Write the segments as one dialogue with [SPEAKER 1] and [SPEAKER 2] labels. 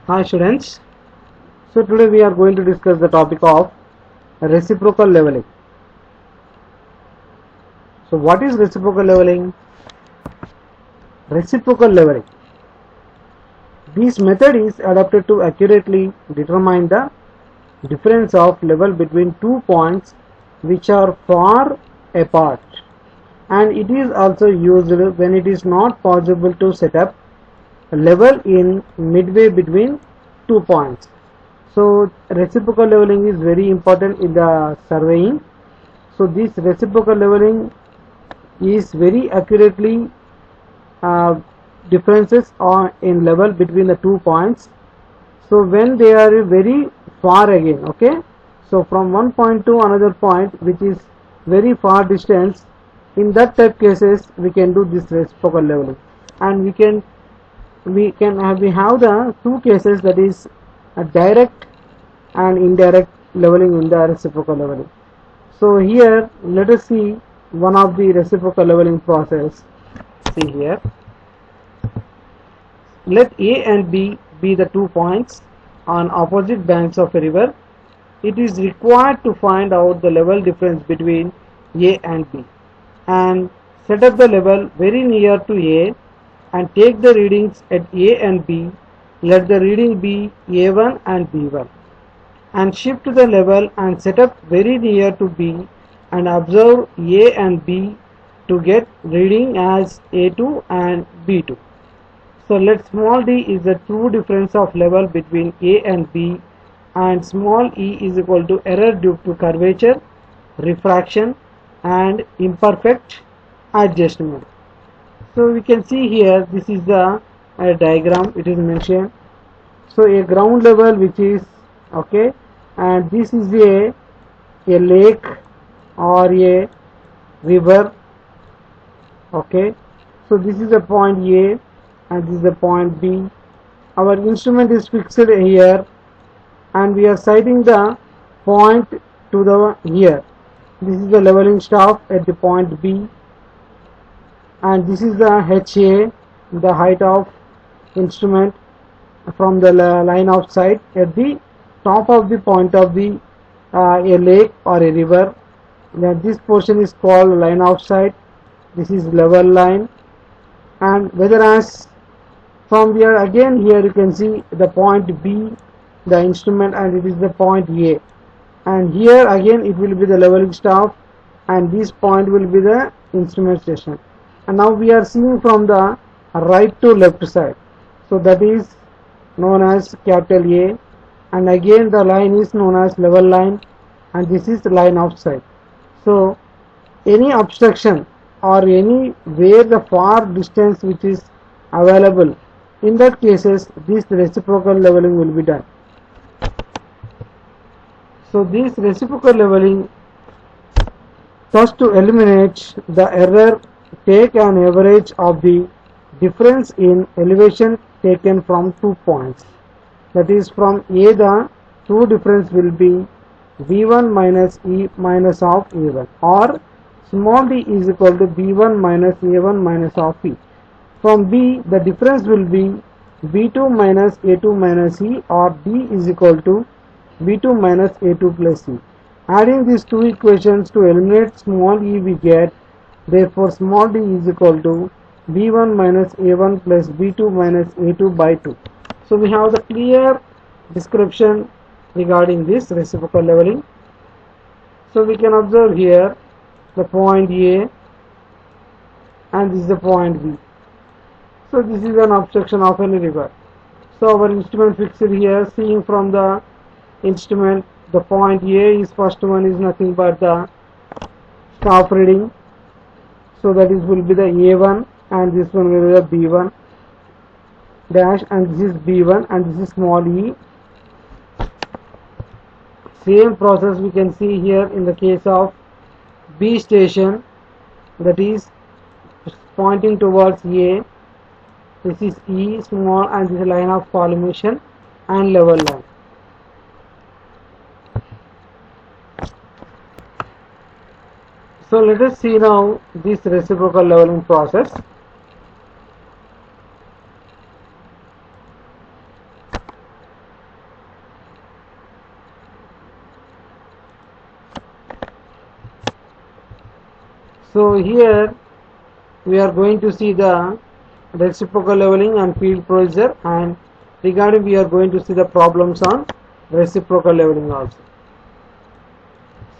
[SPEAKER 1] Hi students. So today we are going to discuss the topic of reciprocal leveling. So what is reciprocal leveling? Reciprocal leveling. This method is adapted to accurately determine the difference of level between two points which are far apart, and it is also used when it is not possible to set up a level in midway between two points. So reciprocal leveling is very important in the surveying. So this reciprocal leveling is very accurately uh, differences in level between the two points. So when they are very far again, okay, so from one point to another point which is very far distance, in that type cases we can do this reciprocal leveling, and we have the two cases, that is a direct and indirect leveling in the reciprocal leveling. So here let us see one of the reciprocal leveling process. See here, let A and B be the 2 points on opposite banks of a river. It is required to find out the level difference between A and B and set up the level very near to A and take the readings at A and B. Let the reading be A1 and B1 and shift the level and set up very near to B and observe A and B to get reading as A2 and B2. So let small d is the true difference of level between A and B, and small e is equal to error due to curvature, refraction and imperfect adjustment. So we can see here, this is the diagram, it is mentioned. So a ground level which is okay, and this is a lake or a river, okay. So this is a point A and this is the point B. Our instrument is fixed here and we are sighting the point to the here. This is the leveling staff at the point B, and this is the HA, the height of instrument from the line of sight at the top of the point of the a lake or a river. Now this portion is called line of sight. This is level line, and whereas from here again here you can see the point B, the instrument, and it is the point A, and here again it will be the leveling staff and this point will be the instrument station. And now we are seeing from the right to left side, so that is known as capital A, and again the line is known as level line, and this is the line of sight. So any obstruction or any where the far distance which is available, in that cases this reciprocal leveling will be done. So this reciprocal leveling, thus to eliminate the error, take an average of the difference in elevation taken from 2 points. That is, from A the true difference will be B1 minus E minus of A1, or small d is equal to B1 minus A1 minus of E. From B the difference will be B2 minus A2 minus E, or D is equal to B2 minus A2 plus E. Adding these two equations to eliminate small e we get, therefore small d is equal to B1 minus A1 plus B2 minus A2 by 2. So we have the clear description regarding this reciprocal leveling. So we can observe here the point A and this is the point B. So this is an obstruction of any river. So our instrument fixed here, seeing from the instrument the point A is first one is nothing but the staff reading. So that is will be the A1 and this one will be the B1 dash, and this is B1 and this is small e. Same process we can see here in the case of B station, that is pointing towards A. This is E small and this is line of collimation and level line. So let us see now this reciprocal leveling process. So here we are going to see the reciprocal leveling and field procedure, and regarding we are going to see the problems on reciprocal leveling also.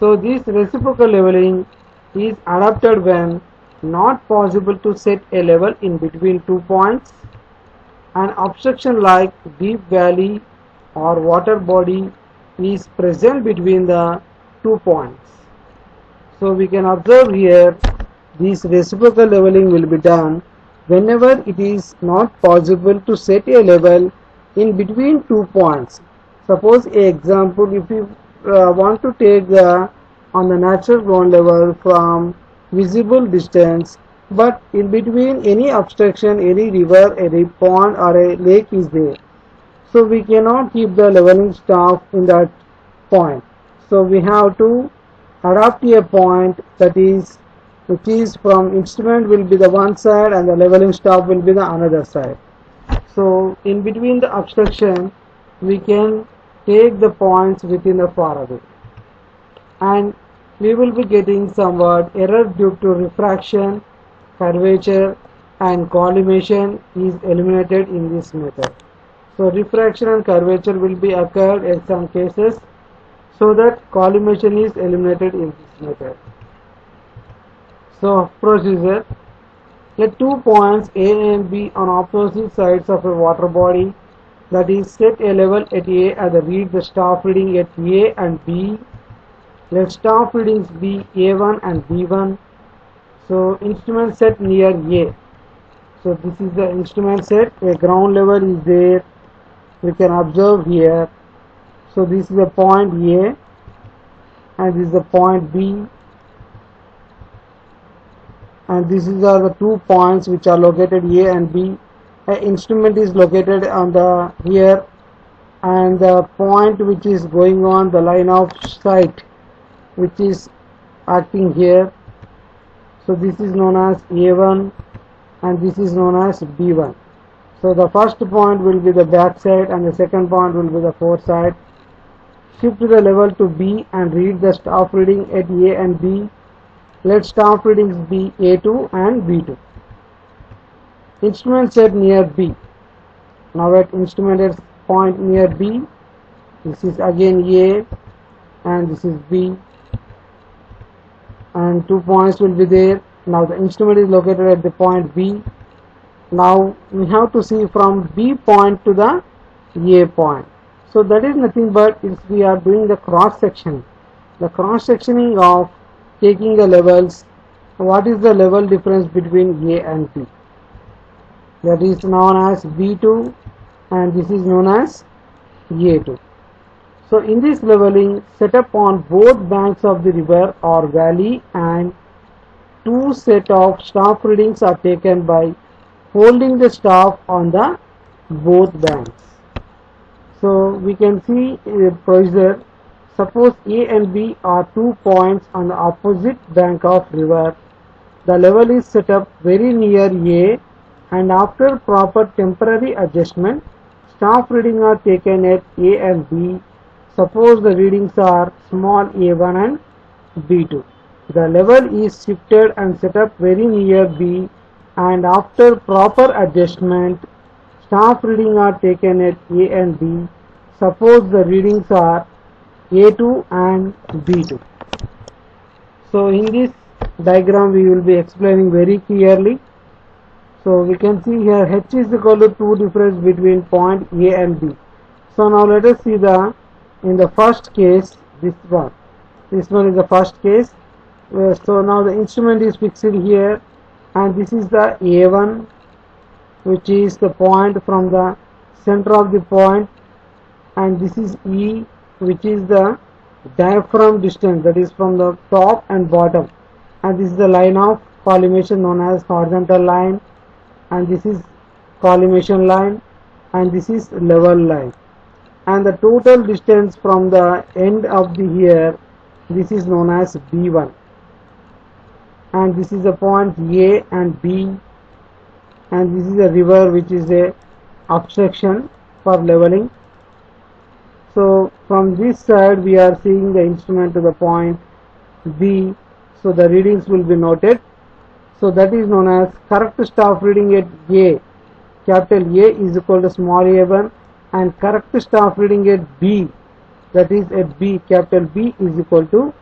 [SPEAKER 1] So this reciprocal leveling is adopted when not possible to set a level in between 2 points. An obstruction like deep valley or water body is present between the 2 points. So we can observe here this reciprocal leveling will be done whenever it is not possible to set a level in between 2 points. Suppose a example, if you want to take on the natural ground level from visible distance, but in between any obstruction, any river, any pond or a lake is there, so we cannot keep the leveling staff in that point. So we have to adopt a point that is which is from instrument will be the one side and the leveling staff will be the another side. So in between the obstruction we can take the points within the far away, and we will be getting somewhat error due to refraction, curvature and collimation is eliminated in this method. So refraction and curvature will be occurred in some cases, so that collimation is eliminated in this method. So procedure: let 2 points A and B on opposite sides of a water body, that is set a level at A and read the staff reading at A and B. Let staff readings be A1 and B1. So instrument set near A. So this is the instrument set, a ground level is there, we can observe here. So this is the point A and this is the point B, and these are the 2 points which are located A and B. An instrument is located on the here, and the point which is going on the line of sight which is acting here. So this is known as A1 and this is known as B1. So the first point will be the back side and the second point will be the foreside. Shift the level to B and read the staff reading at A and B. Let staff readings be A2 and B2. Instrument set near B. Now at instrument at point near B, this is again A and this is B, and 2 points will be there. Now the instrument is located at the point B. Now we have to see from B point to the A point. So that is nothing but if we are doing the cross section, the cross sectioning of taking the levels, what is the level difference between A and B? That is known as B2 and this is known as A2. So in this leveling, set up on both banks of the river or valley, and 2 set of staff readings are taken by holding the staff on the both banks. So we can see a procedure. Suppose A and B are 2 points on the opposite bank of river. The level is set up very near A, and after proper temporary adjustment, staff readings are taken at A and B. Suppose the readings are small a1 and b2. The level is shifted and set up very near B, and after proper adjustment, staff readings are taken at A and B. Suppose the readings are A2 and B2. So in this diagram we will be explaining very clearly. So we can see here H is equal to 2 difference between point A and B. So now let us see in the first case, this one is the first case. So now the instrument is fixed here, and this is the A1, which is the point from the center of the point, and this is E, which is the diaphragm distance, that is from the top and bottom, and this is the line of collimation known as horizontal line, and this is collimation line, and this is level line, and the total distance from the end of the here, this is known as B1, and this is the point A and B, and this is a river which is a obstruction for leveling. So from this side we are seeing the instrument to the point B. so the readings will be noted. So that is known as correct staff reading at A, capital A is equal to small a1, and correct staff reading at B, that is at B, capital B is equal to,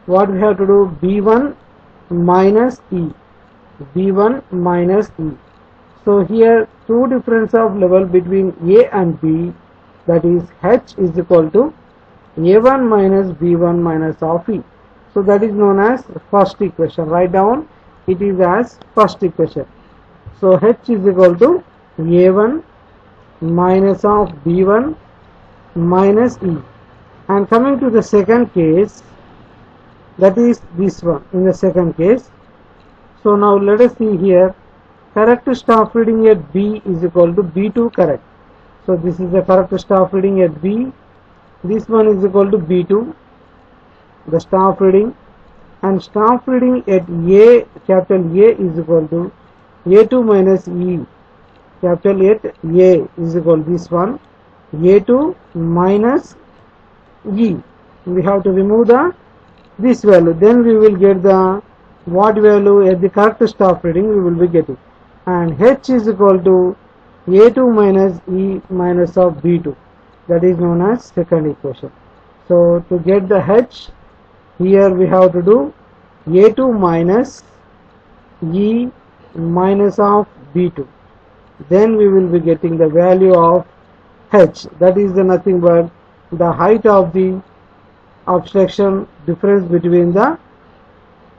[SPEAKER 1] what we have to do, B1 minus E, B1 minus E. So here two difference of level between A and B, that is H is equal to A1 minus B1 minus of E. So that is known as first equation. Write down it is as first equation. So H is equal to A1 minus of B1 minus E. And coming to the second case, that is this one in the second case. So now let us see here, correct staff reading at B is equal to B2 correct. So this is the correct staff reading at B, this one is equal to B2, the staff reading, and staff reading at A, capital A is equal to A2 minus E, capital at A is equal to this one, A2 minus E. We have to remove this value, then we will get the what value at the correct staff reading we will be getting, and H is equal to A2 minus E minus of B2, that is known as second equation. So to get the H, here we have to do A2 minus E minus of B2, then we will be getting the value of H, that is the nothing but the height of the obstruction difference between the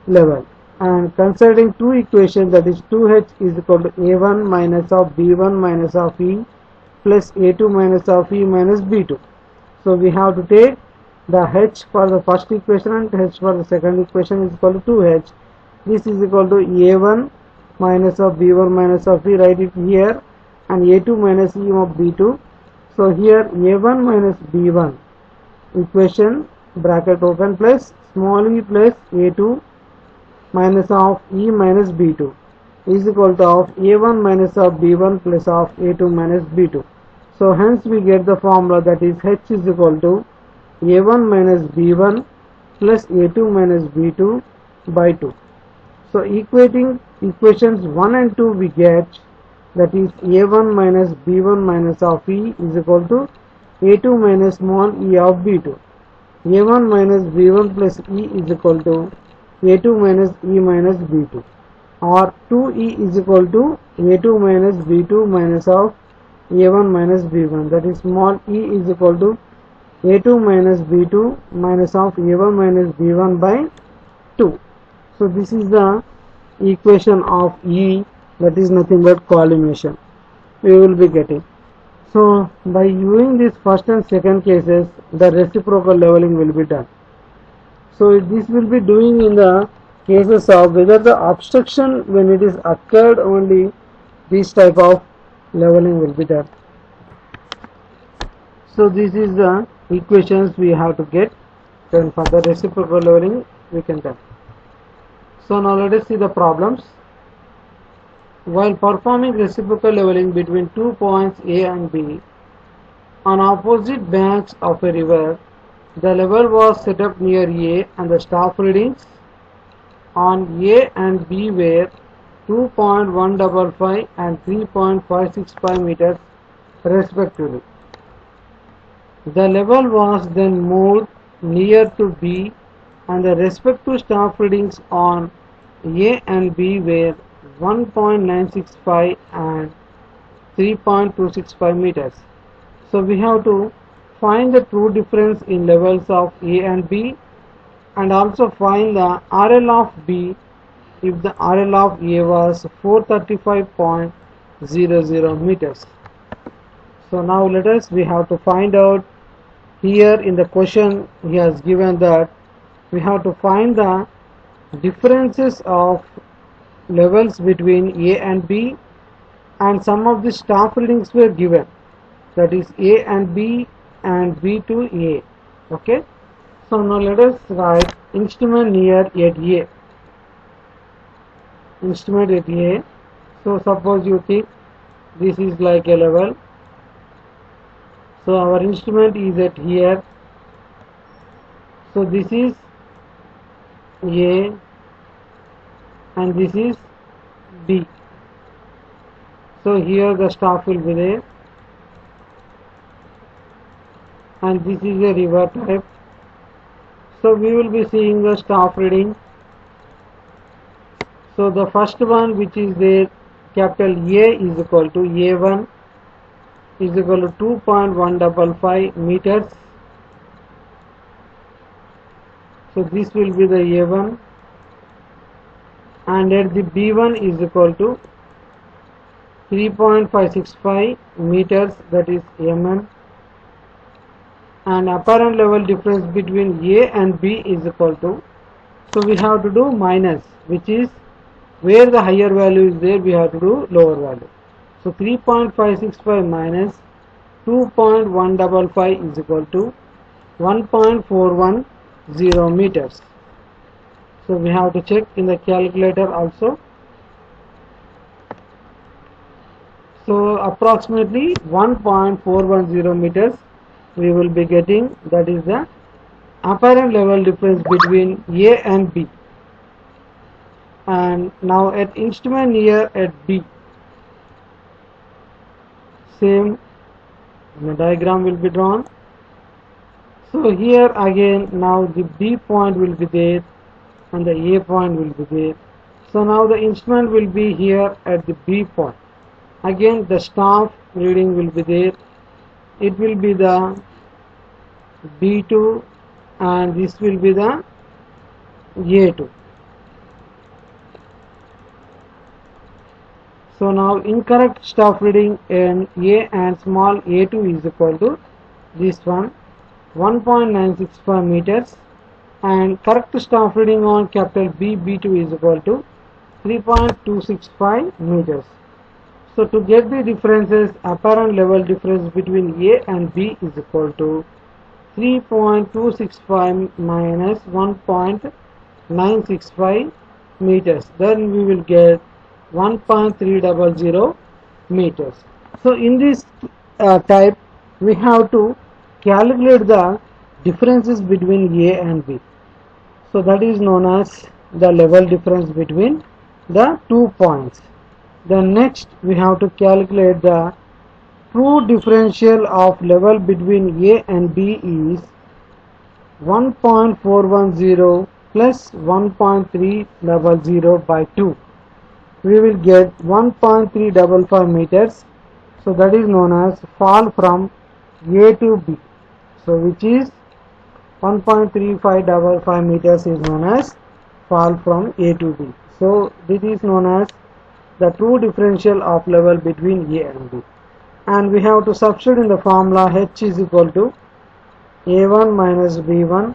[SPEAKER 1] level. And considering two equations, that is 2H is equal to A1 minus of B1 minus of E plus A2 minus of E minus B2. So we have to take the H for the first equation and H for the second equation is equal to 2H. This is equal to A1 minus of B1 minus of E, write it here, and A2 minus E of B2. So here A1 minus B1 equation bracket open plus small e plus A2 minus of E minus B2 is equal to of A1 minus of B1 plus of A2 minus B2. So hence we get the formula, that is H is equal to A1 minus B1 plus A2 minus B2 by 2. So equating equations 1 and 2 we get, that is A1 minus B1 minus of E is equal to A2 minus small e of B2. A1 minus B1 plus E is equal to A2 minus E minus B2, or 2E is equal to A2 minus B2 minus of A1 minus B1, that is small e is equal to A2 minus B2 minus of A1 minus B1 by 2. So this is the equation of E, that is nothing but collimation we will be getting. So by using this first and second cases, the reciprocal leveling will be done. So this will be doing in the cases of whether the obstruction when it is occurred, only this type of leveling will be done. So this is the equations we have to get, then for the reciprocal leveling we can done. So now let us see the problems. While performing reciprocal leveling between 2 points A and B on opposite banks of a river, the level was set up near A and the staff readings on A and B were 2.155 and 3.565 meters respectively. The level was then moved near to B and the respective staff readings on A and B were 1.965 and 3.265 meters. So we have to find the true difference in levels of A and B, and also find the RL of B if the RL of A was 435.00 meters. So now we have to find out, here in the question he has given that we have to find the differences of levels between A and B, and some of the staff readings were given, that is A and B and B to A. Okay, so now let us write instrument near at A. Instrument at A. So suppose you think this is like a level, so our instrument is at here, so this is A and this is B. So here the staff will be there, and this is a river type. So we will be seeing the staff reading. So the first one which is there, capital A is equal to A1 is equal to 2.155 meters. So this will be the A1, and at the B1 is equal to 3.565 meters, that is mm, and apparent level difference between A and B is equal to, so we have to do minus, which is where the higher value is there we have to do lower value. So 3.565 minus 2.155 is equal to 1.410 meters. So we have to check in the calculator also. So approximately 1.410 meters we will be getting, that is the apparent level difference between A and B. And now at instrument near at B, same the diagram will be drawn. So here again now the B point will be there and the A point will be there. So now the instrument will be here at the B point. Again the staff reading will be there. It will be the B2 and this will be the A2. So now incorrect staff reading in A and small a2 is equal to this one 1.965 meters, and correct staff reading on capital B B2 is equal to 3.265 meters. So to get the differences, apparent level difference between A and B is equal to 3.265 minus 1.965 meters. Then we will get 1.300 meters. So in this type we have to calculate the differences between A and B. So that is known as the level difference between the 2 points. Then next we have to calculate the true differential of level between A and B is 1.410 plus 1.300 by 2. We will get 1.355 meters. So that is known as fall from A to B. So which is 1.3555 meters is known as fall from A to B. So this is known as the true differential of level between A and B. And we have to substitute in the formula H is equal to A1 minus B1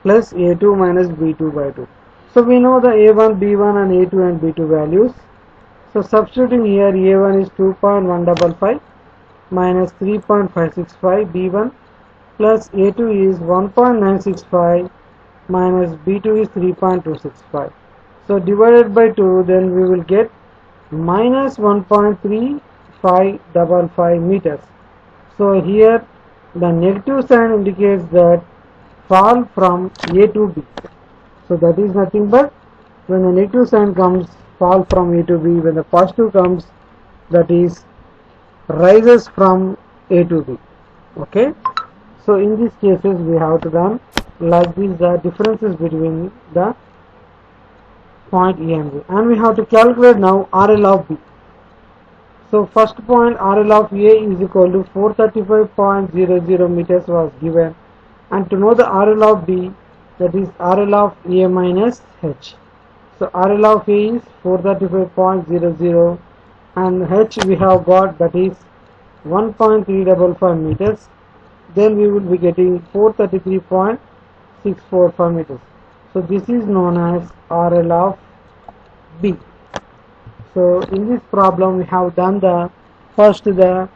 [SPEAKER 1] plus A2 minus B2 by 2. So we know the A1, B1 and A2 and B2 values. So substituting here, A1 is 2.155 minus 3.565 B1 plus A2 is 1.965 minus B2 is 3.265. So divided by 2, then we will get minus 1.3555 meters. So here the negative sign indicates that fall from A to B. So that is nothing but when the negative sign comes, fall from A to B. When the positive comes, that is rises from A to B. Okay. So in these cases we have to done like this, the differences between the point A and B, and we have to calculate now RL of B. So first point, RL of A is equal to 435.00 meters was given, and to know the RL of B, that is RL of A minus H. So RL of A is 435.00 and H we have got, that is 1.355 meters. Then we will be getting 433.645 meters. So this is known as RL of B. So in this problem we have done the first the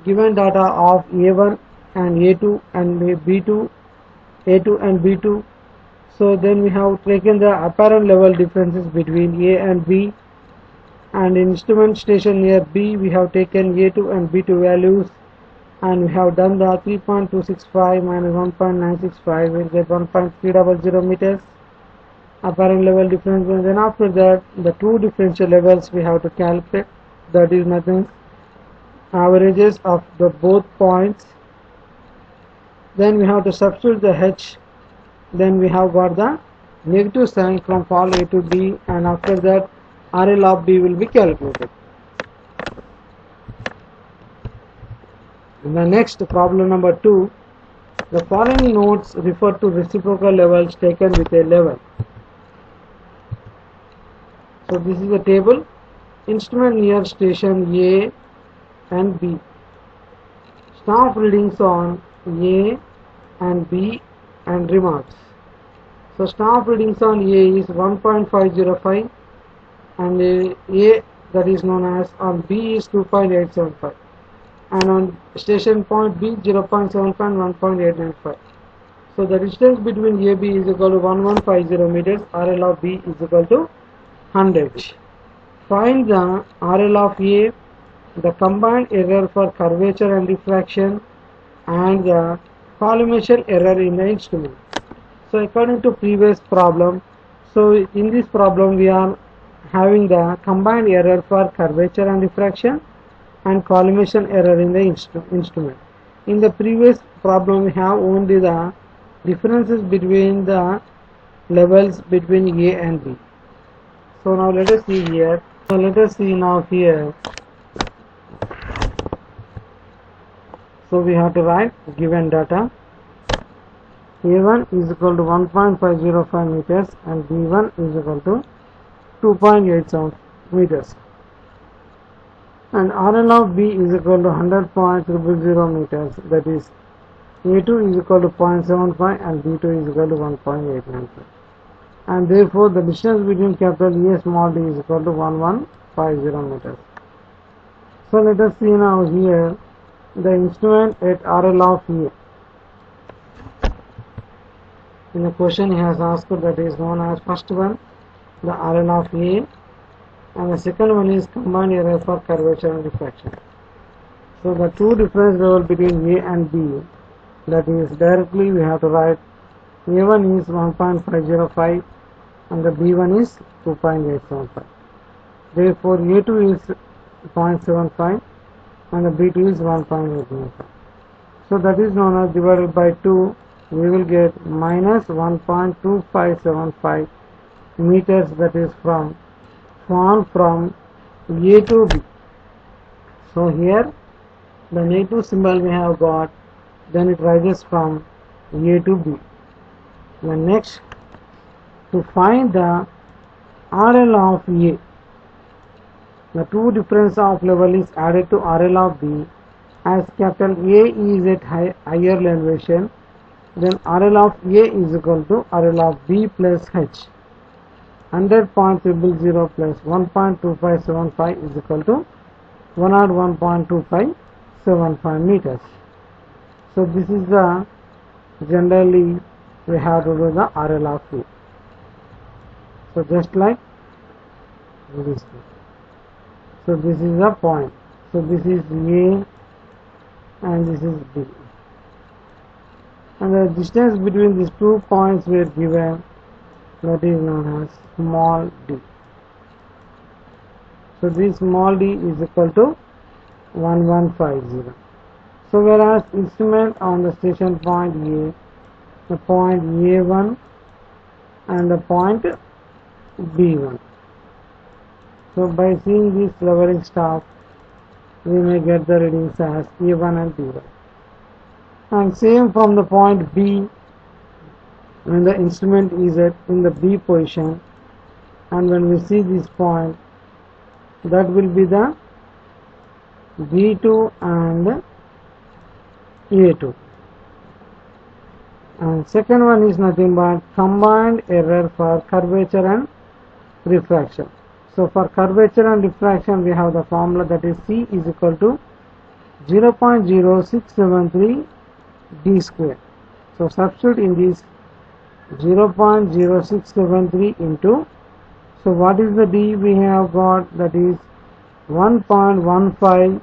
[SPEAKER 1] given data of A1 and A2 and B2, A2 and B2. So then we have taken the apparent level differences between A and B, and instrument station near B we have taken A2 and B2 values, and we have done the 3.265 minus 1.965 will get 1.300 meters. apparent level difference, and then after that the two differential levels we have to calculate, that is nothing averages of the both points. Then we have to substitute the h, then we have got the negative sign from fall A to B, and after that RL of B will be calculated. In the next problem number 2, the following notes refer to reciprocal levels taken with a level. So this is a table. Instrument near station A and B. Staff readings on A and B and remarks. So staff readings on A is 1.505 and A, that is known as, on B is 2.875, and on station point B 0.75 and 1.895. So the distance between AB is equal to 1150 meters. RL of B is equal to 100. Find the RL of A, the combined error for curvature and diffraction, and the collimation error in the instrument. So according to previous problem, so in this problem we are having the combined error for curvature and diffraction and collimation error in the instrument. In the previous problem we have only the differences between the levels between A and B. So now let us see here. So let us see now here. So we have to write given data. A1 is equal to 1.505 meters and B1 is equal to 2.87 meters. And RL of B is equal to 100.000 meters, that is A2 is equal to 0.75 and B2 is equal to 1.895. And therefore the distance between capital A small d is equal to 1150 meters. So let us see now here the instrument at RL of A. In the question he has asked, that is known as, first one the RL of A, and the second one is combined error for curvature and diffraction. So the two difference level between A and B, that is directly we have to write A1 is 1.505 and the B1 is 2.875. Therefore A2 is 0.75 and the B2 is 1.895. So that is known as divided by 2, we will get minus 1.2575 meters, that is from fall from A to B. So here the negative symbol we have got, then it rises from A to B. Then next, to find the RL of A, the two difference of level is added to RL of B. As capital A is at higher elevation, then RL of A is equal to RL of B plus H. 100.000 plus 1.2575 is equal to 101.2575 meters. So this is the generally we have to do the RL of A. So just like this. So this is the point. So this is A and this is B. And the distance between these 2 points were given, that is known as small d. So this small d is equal to 1150. So whereas instrument on the station point A, the point A1 and the point B1. So by seeing this leveling staff, we may get the readings as A1 and B1. And same from the point B, when the instrument is in the B position, and when we see this point, that will be the B2 and A2. And second one is nothing but combined error for curvature and refraction. So for curvature and diffraction we have the formula, that is C is equal to 0.0673 d square. So substitute in this 0.0673 into, so what is the d we have got, that is 1.15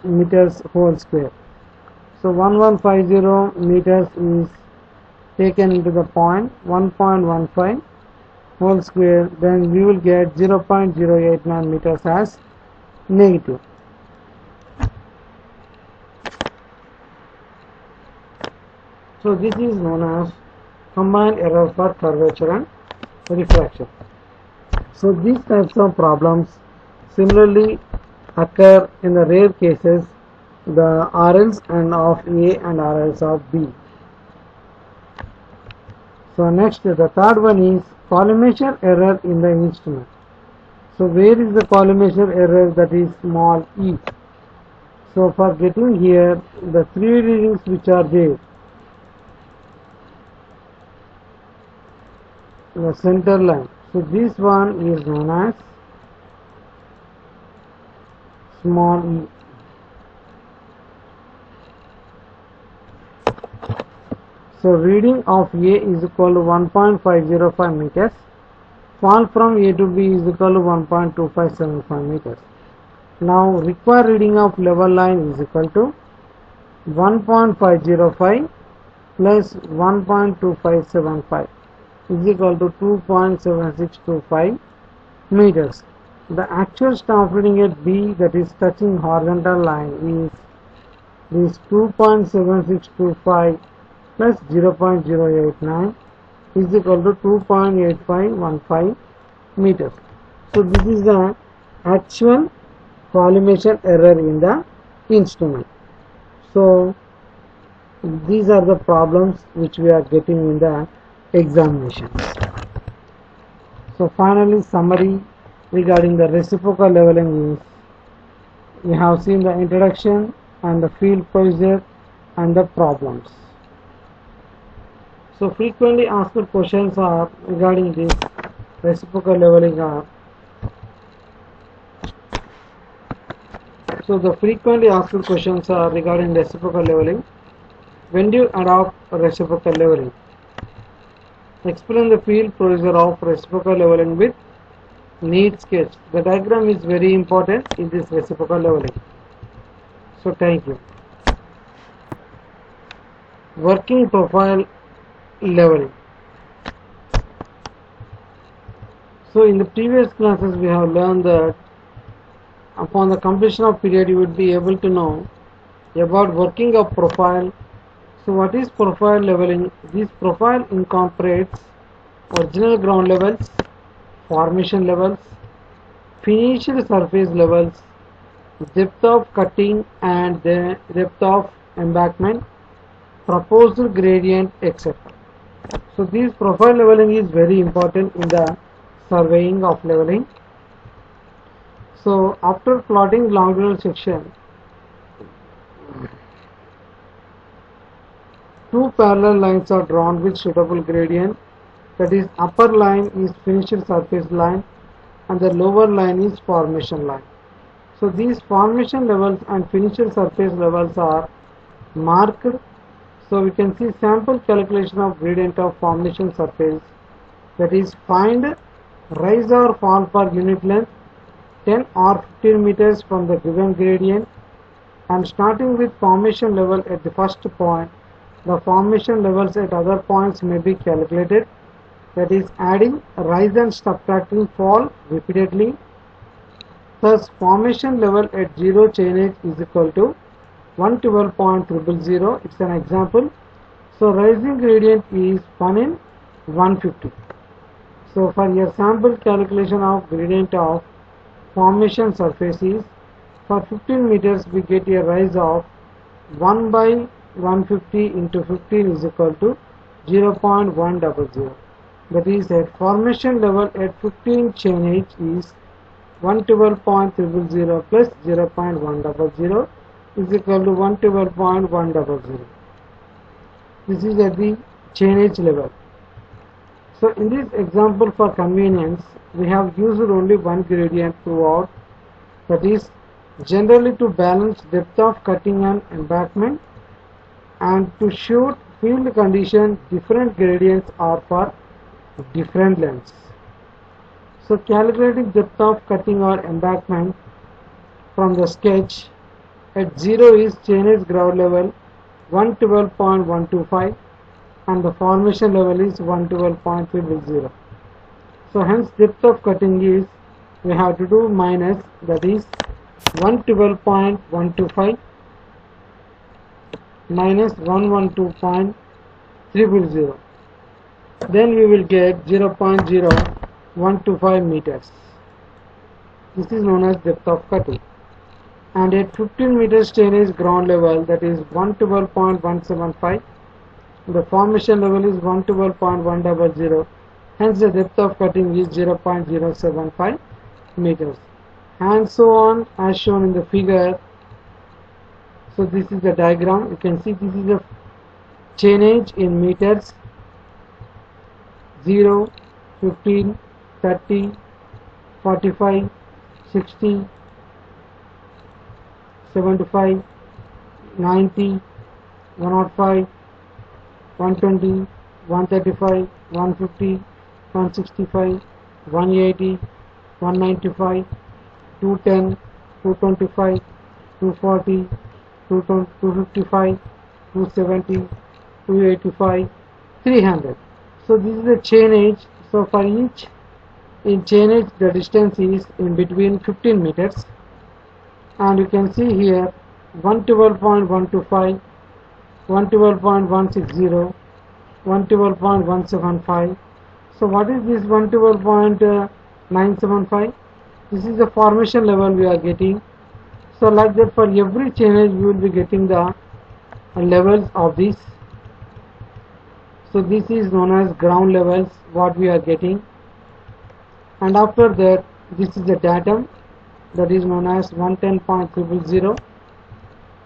[SPEAKER 1] meters whole square. So 1150 meters is taken into the point 1.15 whole square, then we will get 0.089 meters as negative. So this is known as combined error for curvature and refraction. So these types of problems similarly occur in the rare cases, the RLs and of A and RLs of B. So next, the third one is collimation error in the instrument. So where is the collimation error? That is small e. So for getting here the three readings which are there, the center line. So this one is known as small e. So reading of A is equal to 1.505 meters. Fall from A to B is equal to 1.2575 meters. Now required reading of level line is equal to 1.505 plus 1.2575 is equal to 2.7625 meters. The actual staff reading at B, that is touching horizontal line, is this 2.7625 plus 0.089 is equal to 2.8515 meters. So this is the actual collimation error in the instrument. So these are the problems which we are getting in the examination. So finally, summary regarding the reciprocal leveling is, we have seen the introduction and the field procedure and the problems. So frequently asked questions are regarding this reciprocal leveling are, so the frequently asked questions are regarding reciprocal leveling. When do you adopt reciprocal leveling? Explain the field procedure of reciprocal leveling with neat sketch. The diagram is very important in this reciprocal leveling. So thank you. Working profile leveling. So in the previous classes we have learned that upon the completion of period you would be able to know about working of profile. So what is profile leveling? This profile incorporates original ground levels, formation levels, finished surface levels, depth of cutting and the depth of embankment, proposed gradient, etc. So this profile leveling is very important in the surveying of leveling. So after plotting longitudinal section, two parallel lines are drawn with suitable gradient. That is, upper line is finished surface line and the lower line is formation line. So these formation levels and finished surface levels are marked. So we can see sample calculation of gradient of formation surface, that is, find rise or fall per unit length 10 or 15 meters from the given gradient, and starting with formation level at the first point, the formation levels at other points may be calculated, that is, adding rise and subtracting fall repeatedly. Thus formation level at 0 chain edge is equal to 112.000. It's an example. So rising gradient is 1 in 150. So for your sample calculation of gradient of formation surface is, for 15 meters we get a rise of 1 by 150 into 15 is equal to 0.100. That is, at formation level at 15 chain edge is 112.000 plus 0.100 is equal to 112.100. This is at the chain edge level. So in this example, for convenience, we have used only one gradient throughout, that is, generally to balance depth of cutting and embankment, and to shoot field condition different gradients are for different lengths. So calculating depth of cutting or embankment from the sketch, at 0 is chain edge ground level 112.125 and the formation level is 112.300. So hence depth of cutting is, we have to do minus, that is 112.125 minus 112.300. Then we will get 0.0125 meters. This is known as depth of cutting. And at 15 meters drainage ground level, that is 112.175. The formation level is 112.100. Hence the depth of cutting is 0.075 meters. And so on, as shown in the figure. So this is the diagram. You can see this is the drainage in meters: 0, 15, 30, 45, 60, 75, 90, 105, 120, 135, 150, 165, 180, 195, 210, 225, 240, 255, 270, 285, 300. So this is the drainage. So for each in drainage the distance is in between 15 meters, and you can see here 112.125, 112.160, 112.175. So what is this 112.975? This is the formation level we are getting. So like that, for every drainage we will be getting the levels of this. So this is known as ground levels, what we are getting. And after that, this is the datum, that is known as 110.000.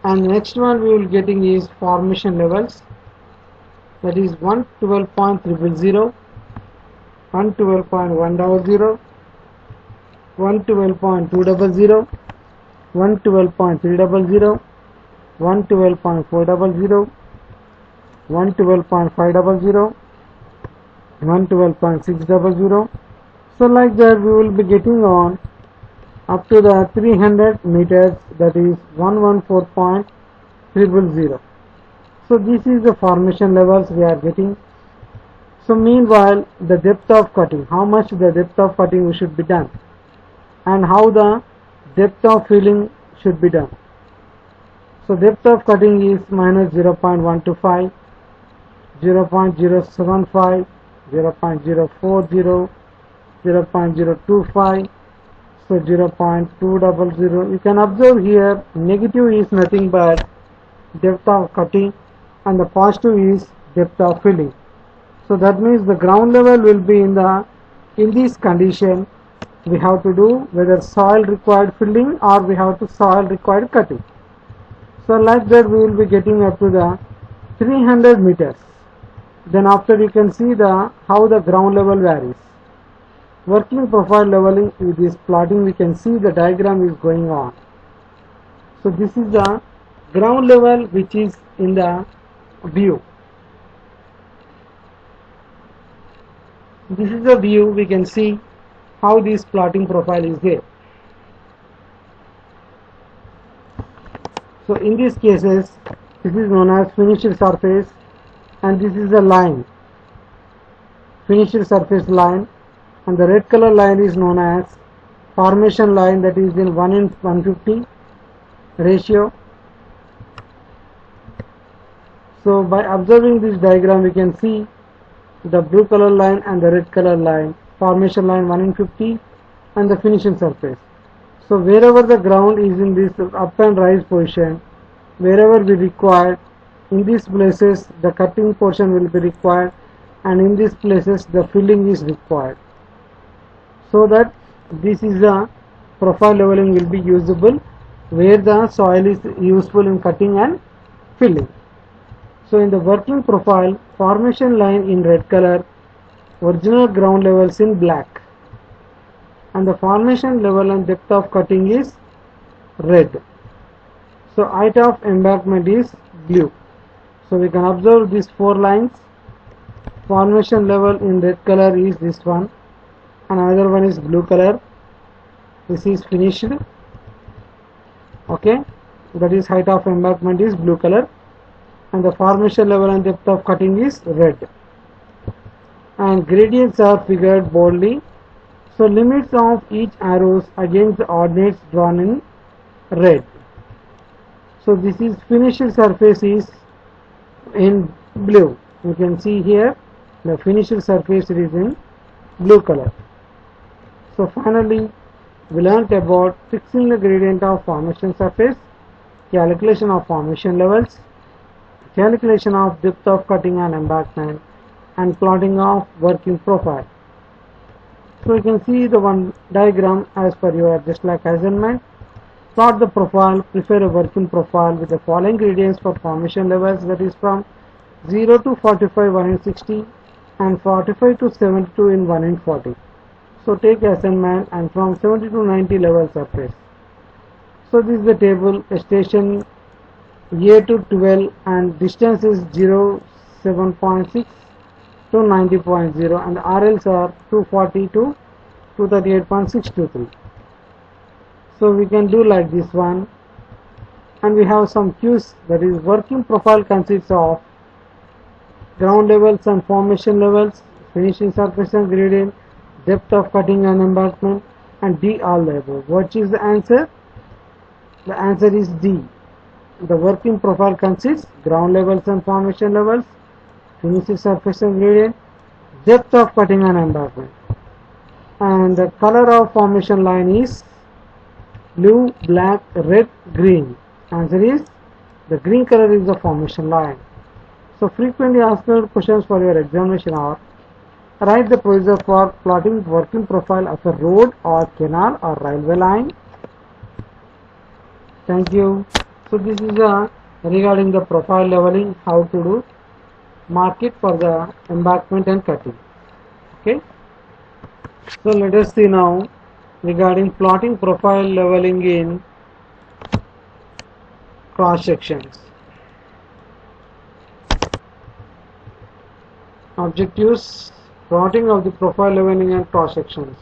[SPEAKER 1] And next one we will getting is formation levels, that is 112.000, 112.100, 112.200, 112.300, 112.400, 112.500, 112.600. So like that we will be getting on up to the 300 meters, that is 114.000. So this is the formation levels we are getting. So meanwhile, the depth of cutting, how much the depth of cutting should be done, and how the depth of filling should be done. So depth of cutting is minus 0.125, 0.075, 0.040, 0.025, so 0.200. You can observe here negative is nothing but depth of cutting and the positive is depth of filling. So that means the ground level will be in this condition. We have to do whether soil required filling or we have to soil required cutting. So like that we will be getting up to the 300 meters. Then after you can see how the ground level varies. Working profile leveling with this plotting, we can see the diagram is going on. So this is the ground level which is in the view. This is the view. We can see how this plotting profile is there. So in these cases, this is known as finished surface, and this is the line, finished surface line, and the red color line is known as formation line, that is in 1:150 ratio. So by observing this diagram we can see the blue color line and the red color line, formation line 1:50 and the finishing surface. So wherever the ground is in this up and rise position, wherever we require, in these places the cutting portion will be required, and in these places the filling is required. So that this is the profile leveling will be usable where the soil is useful in cutting and filling. So in the working profile, formation line in red color, original ground levels in black, and the formation level and depth of cutting is red. So height of embankment is blue. So we can observe these four lines. Formation level in red color is this one, and another one is blue color. This is finished. Okay, that is height of embankment is blue color, and the formation level and depth of cutting is red. And gradients are figured boldly So limits of each arrows against the ordinates drawn in red. So this is finished surface is in blue. You can see here the finished surface is in blue color. So finally we learnt about fixing the gradient of formation surface, calculation of formation levels, calculation of depth of cutting and embankment, and plotting of working profile. So you can see the one diagram as per your just like assignment. Plot the profile, prepare a working profile with the following gradients for formation levels, that is from 0 to 45 1 in 60 and 45 to 72 in 1 in 40. So take assignment and from 70 to 90 level surface. So this is the table, station A to 12 and distance is 7.6 to 90.0 and the RLs are 240 to 238.623. So we can do like this one, and we have some cues, that is working profile consists of ground levels and formation levels, finishing surface and gradient, depth of cutting and embankment, and D all the above. What is the answer? The answer is D. The working profile consists ground levels and formation levels, finishing surface and gradient, depth of cutting and embankment. And the color of formation line is blue, black, red, green. Answer is the green color is the formation line. So frequently asked questions for your examination are: write the procedure for plotting working profile of a road or canal or railway line. Thank you. So this is regarding the profile leveling, how to do, mark it for the embankment and cutting. Okay. So let us see now regarding plotting profile leveling in cross sections. Objectives: plotting of the profile leveling and cross sections.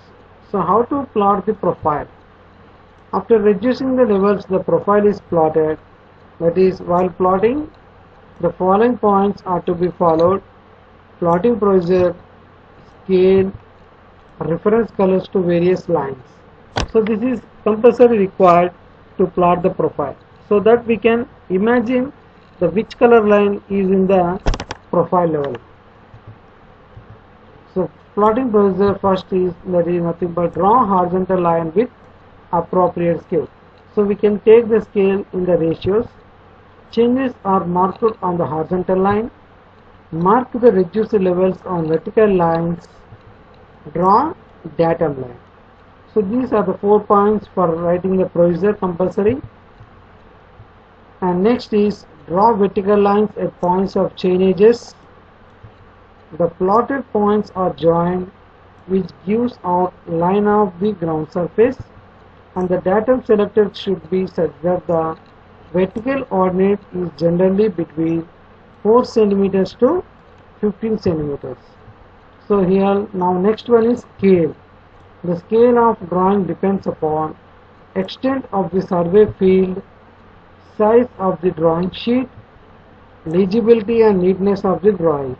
[SPEAKER 1] So how to plot the profile? After reducing the levels, the profile is plotted. That is, while plotting, the following points are to be followed: plotting procedure, scale, reference colors to various lines. So this is compulsory required to plot the profile, so that we can imagine the which color line is in the profile level. So plotting procedure first is, that is nothing but draw a horizontal line with appropriate scale. So we can take the scale in the ratios. Changes are marked on the horizontal line. Mark the reduced levels on vertical lines. Draw datum line. So these are the 4 points for writing the procedure compulsory. And next is draw vertical lines at points of chain edges. The plotted points are joined, which gives out line of the ground surface, and the datum selected should be such that the vertical ordinate is generally between 4 cm to 15 cm. So here now next one is scale. The scale of drawing depends upon extent of the survey field, size of the drawing sheet, legibility and neatness of the drawing.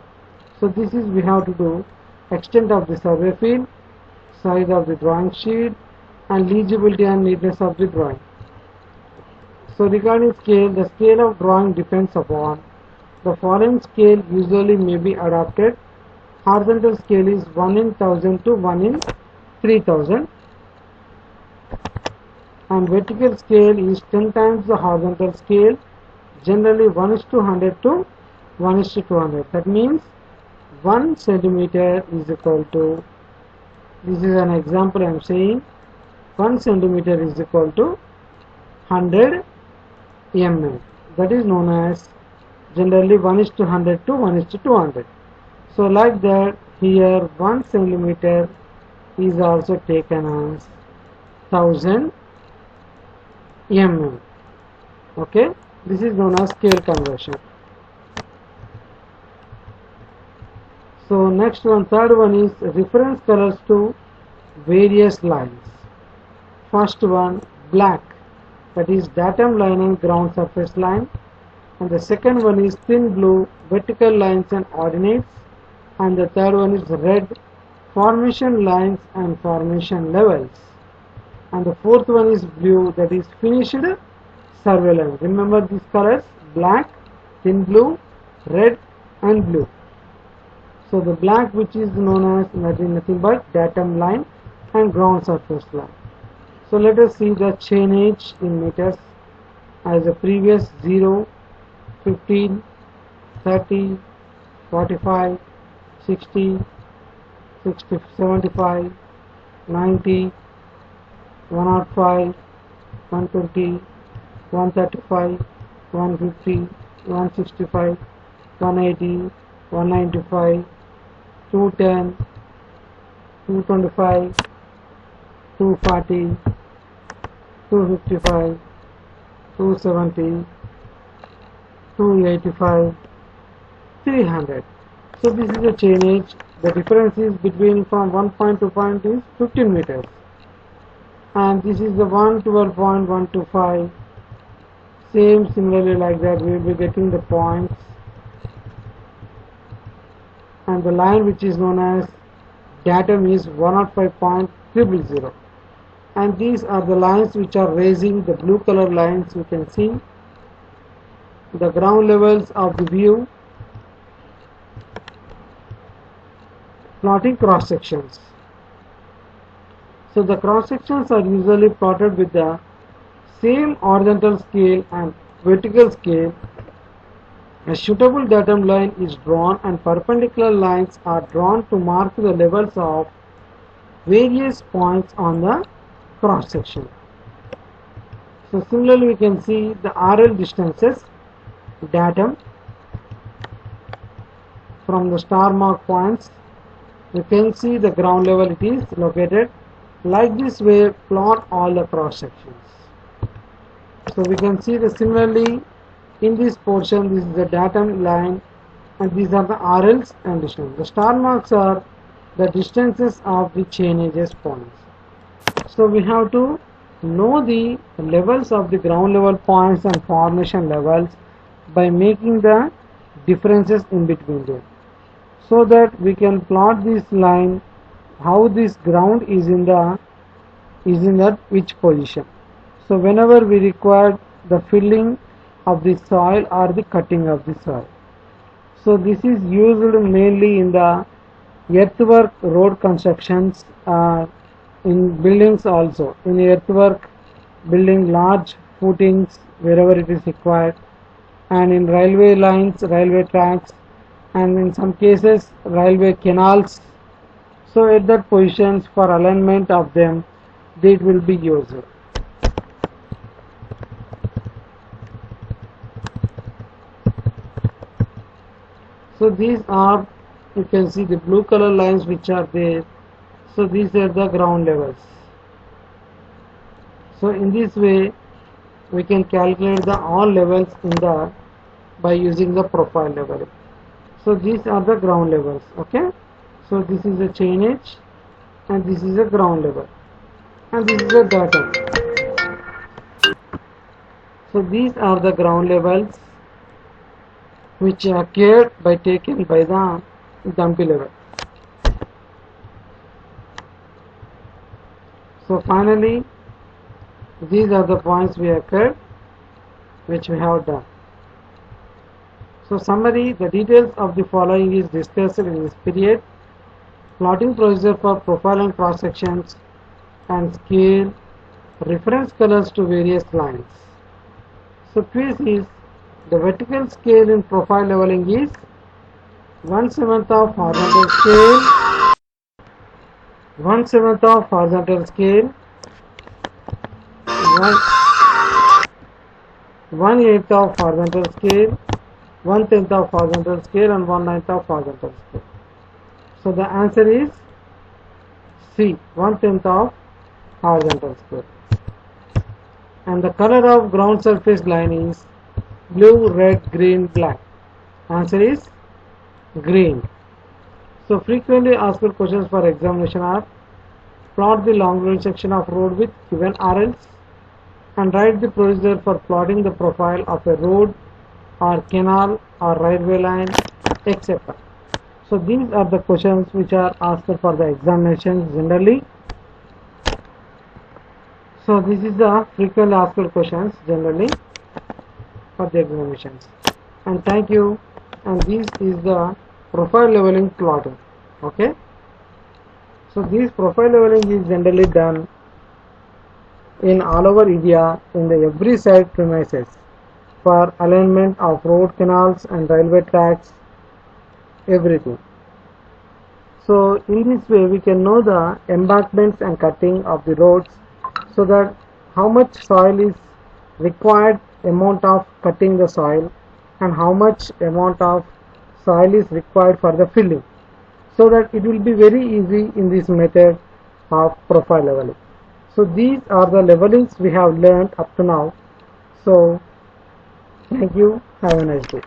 [SPEAKER 1] So this is we have to do extent of the survey field, size of the drawing sheet, and legibility and neatness of the drawing. So regarding scale, the scale of drawing depends upon the following scale usually may be adopted. Horizontal scale is 1 in 1000 to 1 in 3000, and vertical scale is 10 times the horizontal scale, generally 1:100 to 1:200. That means 1 centimeter is equal to, this is an example I am saying, 1 centimeter is equal to 100 mm. That is known as generally 1:100 to 1:200. So like that, here 1 centimeter is also taken as 1000 mm. Okay, this is known as scale conversion. So next one, third one is reference colors to various lines. First one, black, that is datum line and ground surface line, and the second one is thin blue, vertical lines and ordinates, and the third one is red, formation lines and formation levels. And the fourth one is blue, that is finished survey line. Remember these colors: black, thin blue, red and blue. So the black, which is known as nothing but datum line and ground surface line. So let us see the chainage in meters as the previous: 0, 15, 30, 45, 60, 60, 75, 90, 105, 120, 135, 150, 165, 180, 195, 210, 225, 240, 255, 270, 285, 300. So this is a chainage. The difference is between from one point to point is 15 meters. And this is the 112.125. Same, similarly like that we will be getting the points. And the line which is known as datum is 105.000. And these are the lines which are raising, the blue color lines. You can see the ground levels of the view, plotting cross sections. So the cross sections are usually plotted with the same horizontal scale and vertical scale. A suitable datum line is drawn and perpendicular lines are drawn to mark the levels of various points on the cross section. So similarly we can see the RL distances, datum from the star mark points. You can see the ground level it is located. Like this way plot all the cross sections. So we can see the similarly in this portion, this is the datum line and these are the RLs and distance. The star marks are the distances of the chainages points. So we have to know the levels of the ground level points and formation levels by making the differences in between them, so that we can plot this line how this ground is in that which position. So whenever we require the filling of the soil or the cutting of the soil. So this is used mainly in the earthwork road constructions, in buildings also. In earthwork building large footings wherever it is required, and in railway lines, railway tracks, and in some cases railway canals. So at that positions for alignment of them, it will be used. So these are, you can see the blue color lines which are there. So these are the ground levels. So in this way we can calculate the all levels in the by using the profile level. So these are the ground levels. Okay. So this is a chainage and this is a ground level and this is a datum. So these are the ground levels which are occurred by taken by the dumpy level. So finally these are the points we occurred which we have done. So summary, the details of the following is discussed in this period: plotting procedure for profile and cross sections and scale, reference colors to various lines. So quiz is: the vertical scale in profile leveling is 1/7 of horizontal scale, 1/7 of horizontal scale, 1/8 of horizontal scale, 1/10 of horizontal scale, and 1/9 of horizontal scale. So the answer is C, 1/10 of horizontal scale. And the color of ground surface line is blue, red, green, black. Answer is green. So frequently asked questions for examination are: plot the longitudinal section of road with given RLs and write the procedure for plotting the profile of a road or canal or railway line, etc. So these are the questions which are asked for the examinations generally. So this is the frequently asked questions generally for the examinations. And thank you. And this is the profile leveling plotting. Okay. So this profile leveling is generally done in all over India in the every side premises for alignment of road canals and railway tracks, everything. So in this way we can know the embankments and cutting of the roads, so that how much soil is required amount of cutting the soil and how much amount of soil is required for the filling, so that it will be very easy in this method of profile leveling. So these are the levelings we have learned up to now. So thank you, have a nice day.